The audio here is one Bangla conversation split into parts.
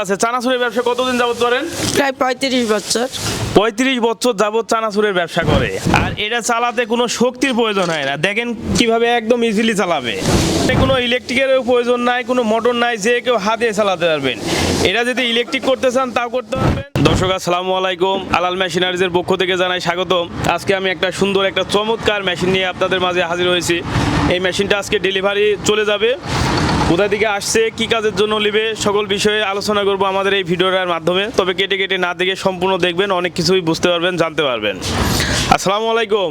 আচ্ছা, চানাচুরের ব্যবসা কতদিন যাবত করেন? প্রায় 35 বছর। 35 বছর যাবত চানাচুরের ব্যবসা করে। আর এটা চালাতে কোনো শক্তির প্রয়োজন হয় না। দেখেন কিভাবে একদম ইজিলি চালাবে। কোনো ইলেকট্রিকের প্রয়োজন নাই, কোনো মোটর নাই, যে কেউ হাত দিয়ে চালাতে পারবেন। এটা যদি ইলেকট্রিক করতে চান তাও করতে পারবেন। দর্শক আসসালামু আলাইকুম, আলাল মেশিনারিজের পক্ষ থেকে জানাই স্বাগতম। আজকে আমি একটা সুন্দর একটা চমৎকার মেশিন নিয়ে আপনাদের মাঝে হাজির হয়েছি। এই মেশিনটা আজকে ডেলিভারি চলে যাবে। কোথা থেকে আসছে, কি কাজের জন্য নেবে, সকল বিষয়ে আলোচনা করব আমাদের এই ভিডিওটার মাধ্যমে। তবে কেটে কেটে না দেখে সম্পূর্ণ দেখবেন, অনেক কিছুই বুঝতে পারবেন, জানতে পারবেন। আসসালামু আলাইকুম।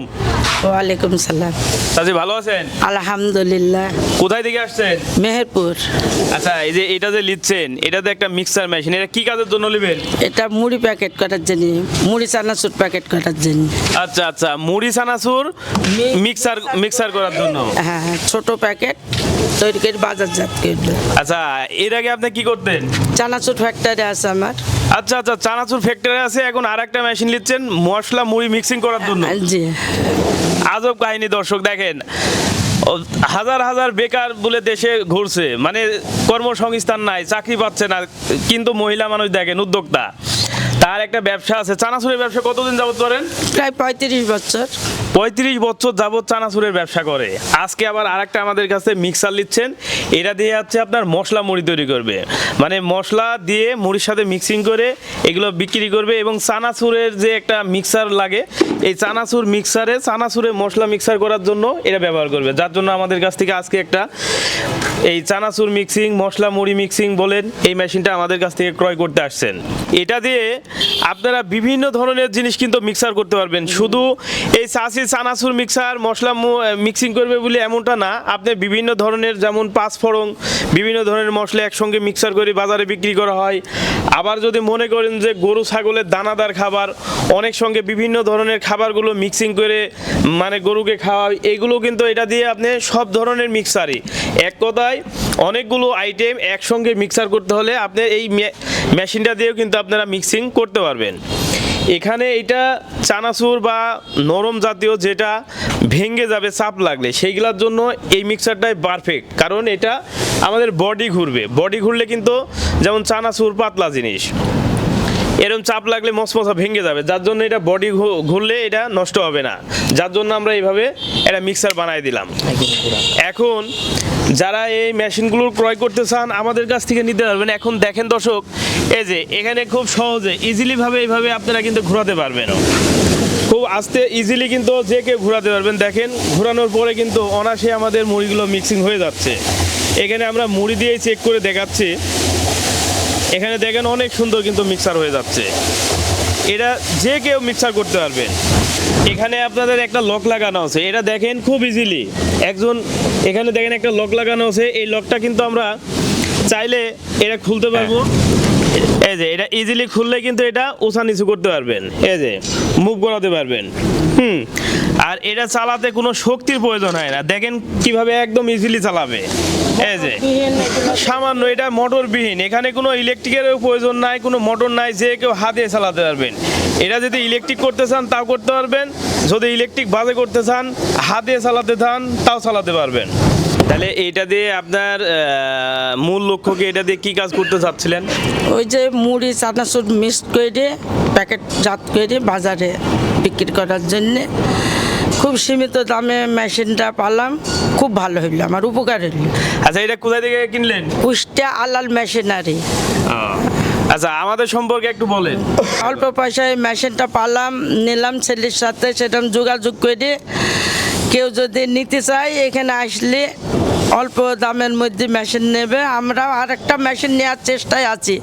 ওয়ালাইকুম সালাম। চাচি ভালো আছেন? আলহামদুলিল্লাহ। কোথায় থেকে আসছেন? মেহেরপুর। আচ্ছা, এই যে এটা যে নিচ্ছেন, এটাতে একটা মিক্সার মেশিন, এটা কি কাজের জন্য নেবেন? এটা মুড়ি প্যাকেট করার জন্য, মুড়ি চানাচুর প্যাকেট করার জন্য। আচ্ছা আচ্ছা, মুড়ি চানাচুর মিক্সার করার জন্য। হ্যাঁ, ছোট প্যাকেট তৈরি করে বাজারজাত করবে। আচ্ছা, এর আগে আপনি কি করতেন? চানাচুর ফ্যাক্টরি আছে আমার। আচ্ছা আচ্ছা, চানাচুর ফ্যাক্টরি আছে, এখন আর একটা মেশিন নিচ্ছেন মশলা মুড়ি মিক্সিং করার জন্য। জি। আজব কাহিনী দর্শক, দেখেন হাজার হাজার বেকার বলে দেশে ঘুরছে, মানে কর্মসংস্থান নাই, চাকরি পাচ্ছে না, কিন্তু মহিলা মানুষ দেখেন উদ্যোক্তা, তার একটা ব্যবসা আছে। চানাচুরের ব্যবসা কতদিন যাবত করেন? প্রায় 35 বছর। 35 বছর যাবত চানাচুরের ব্যবসা করে। আজকে আবার আরেকটা আমাদের কাছে মিক্সার নিচ্ছেন। এটা দিয়ে হচ্ছে আপনার মশলা মুড়ি তৈরি করবে, মানে মশলা দিয়ে মুড়ির সাথে মিক্সিং করে এগুলো বিক্রি করবে। এবং চানাচুরের যে একটা মিক্সার লাগে, এই চানাচুর মিক্সারে চানাচুরে মশলা মিক্সার করার জন্য এটা ব্যবহার করবে, যার জন্য আমাদের কাছ থেকে আজকে একটা এই চানাচুর মিক্সিং, মশলা মুড়ি মিক্সিং বলেন, এই মেশিনটা আমাদের কাছ থেকে ক্রয় করতে আসছেন। এটা দিয়ে আপনারা বিভিন্ন ধরনের জিনিস কিন্তু মিক্সার করতে পারবেন। শুধু এই চানাচুর মিক্সার মশলা মিক্সিং করবে বলে এমনটা না, আপনি বিভিন্ন ধরনের, যেমন পাঁচফোড়ন, বিভিন্ন ধরনের মশলা একসঙ্গে মিক্সার করে বাজারে বিক্রি করা হয়। আবার যদি মনে করেন যে গরু ছাগলের দানাদার খাবার, অনেক সঙ্গে বিভিন্ন ধরনের খাবারগুলো মিক্সিং করে মানে গরুকে খাওয়ায়, এগুলো কিন্তু এটা দিয়ে আপনি সব ধরনের মিক্সারই, এক কথায় অনেকগুলো আইটেম একসঙ্গে মিক্সার করতে হলে আপনি এই মেশিনটা দিয়েও কিন্তু আপনারা মিক্সিং করতে পারবেন। এখানে এটা চানাচুর বা নরম জাতীয় যেটা ভেঙে যাবে চাপ লাগলে, সেইগুলোর জন্য এই মিক্সারটাই পারফেক্ট। কারণ এটা আমাদের বডি ঘুরলে কিন্তু, যেমন চানাচুর পাতলা জিনিস, এরকম চাপ লাগলে মশমশা ভেঙে যাবে, যার জন্য এটা বডি ঘুরলে এটা নষ্ট হবে না, যার জন্য আমরা এইভাবে একটা মিক্সার বানাই দিলাম। এখন যারা এই মেশিনগুলো ক্রয় করতে চান আমাদের কাছ থেকে নিতে পারবেন। এখন দেখেন দর্শক, এই যে এখানে খুব সহজে ইজিলিভাবে এইভাবে আপনারা কিন্তু ঘোরাতে পারবেন, খুব আস্তে ইজিলি কিন্তু যে কেউ ঘোরাতে পারবেন। দেখেন ঘোরানোর পরে কিন্তু অনায়াসে আমাদের মুড়িগুলো মিক্সিং হয়ে যাচ্ছে। এখানে আমরা মুড়ি দিয়েই চেক করে দেখাচ্ছি। এখানে দেখেন অনেক সুন্দর কিন্তু মিক্সার হয়ে যাচ্ছে। এটা যে কেউ মিক্সার করতে পারবেন। এখানে আপনাদের একটা লক লাগানো আছে, এটা দেখেন খুব ইজিলি একজন, এখানে দেখেন একটা লক লাগানো আছে, এই লকটা কিন্তু আমরা চাইলে এটা খুলতে পারবো। এই যে এটা ইজিলি খুললে কিন্তু এটা উঁচা নিচু করতে পারবেন, এই যে মুভ করাতে পারবেন। আর এটা চালাতে কোনো শক্তির প্রয়োজন হয় না। দেখেন কিভাবে একদম ইজিলি চালাবে। এই যে সামান্য, এটা মোটরবিহীন, এখানে কোনো ইলেকট্রিকের প্রয়োজন নাই, কোনো মোটর নাই, যে কেউ হাত দিয়ে চালাতে পারবেন। এটা যদি ইলেকট্রিক করতে চান তাও করতে পারবেন, যদি ইলেকট্রিক বাজে করতে চান, হাত দিয়ে চালাতে চান, তাও চালাতে পারবেন। তাহলে এইটা দিয়ে আপনার মূল লক্ষ্য কি, এটা দিয়ে কি কাজ করতে চাচ্ছিলেন? ওই যে মুড়ি চানাচুর মিক্স করে প্যাকেট জাত করে বাজারে বিক্রি করার জন্যে। খুব সীমিত দামে মেশিনটা পালাম, খুব ভালো হইলো, আমার উপকার হইলো। আচ্ছা, এটা কোথা থেকে কিনলেন? কুষ্টিয়া আলাল মেশিনারি। আচ্ছা, আমাদের সম্পর্কে একটু বলেন। অল্প পয়সায় মেশিনটা পালাম, নিলাম ছেলের সাথে, সেরকম যোগাযোগ করে কেউ যদি নিতে চায় এখানে আসলে অল্প দামের মধ্যে মেশিন নেবে। আমরাও আর একটা মেশিন নেওয়ার চেষ্টায় আছি,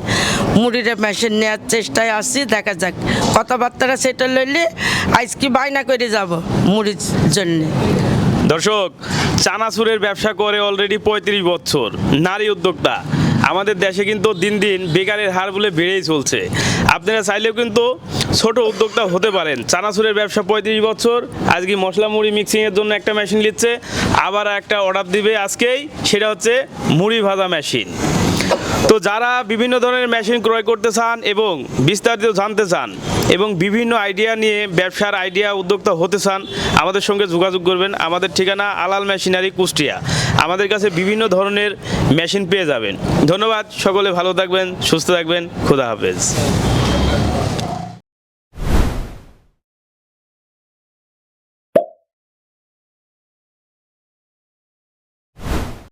মুড়ির মেশিন নেওয়ার চেষ্টায় আছি। দেখা যাক, কথাবার্তা সেটা লইলে আজকে বায়না করে যাব মুড়ির জন্যে। দর্শক, চানাচুরের ব্যবসা করে অলরেডি 35 বছর, নারী উদ্যোক্তা। আমাদের দেশে কিন্তু দিন দিন বেকারের হার বলে বেড়েই চলছে। আপনারা চাইলেও কিন্তু ছোট উদ্যোক্তা হতে পারেন। চানাচুরের ব্যবসা 35 বছর, আজকে মশলা মুড়ি মিক্সিংয়ের জন্য একটা মেশিন নিচ্ছে, আবার একটা অর্ডার দিবে আজকেই, সেটা হচ্ছে মুড়ি ভাজা মেশিন। তো যারা বিভিন্ন ধরনের মেশিন ক্রয় করতে চান এবং বিস্তারিত জানতে চান, এবং বিভিন্ন আইডিয়া নিয়ে ব্যবসার আইডিয়া উদ্যোক্তা হতে চান আমাদের সঙ্গে যোগাযোগ করবেন। আমাদের ঠিকানা আলাল মেশিনারি কুষ্টিয়া। আমাদের কাছে বিভিন্ন ধরনের মেশিন পেয়ে যাবেন। ধন্যবাদ, সকলে ভালো থাকবেন, সুস্থ থাকবেন, খোদা হাফেজ।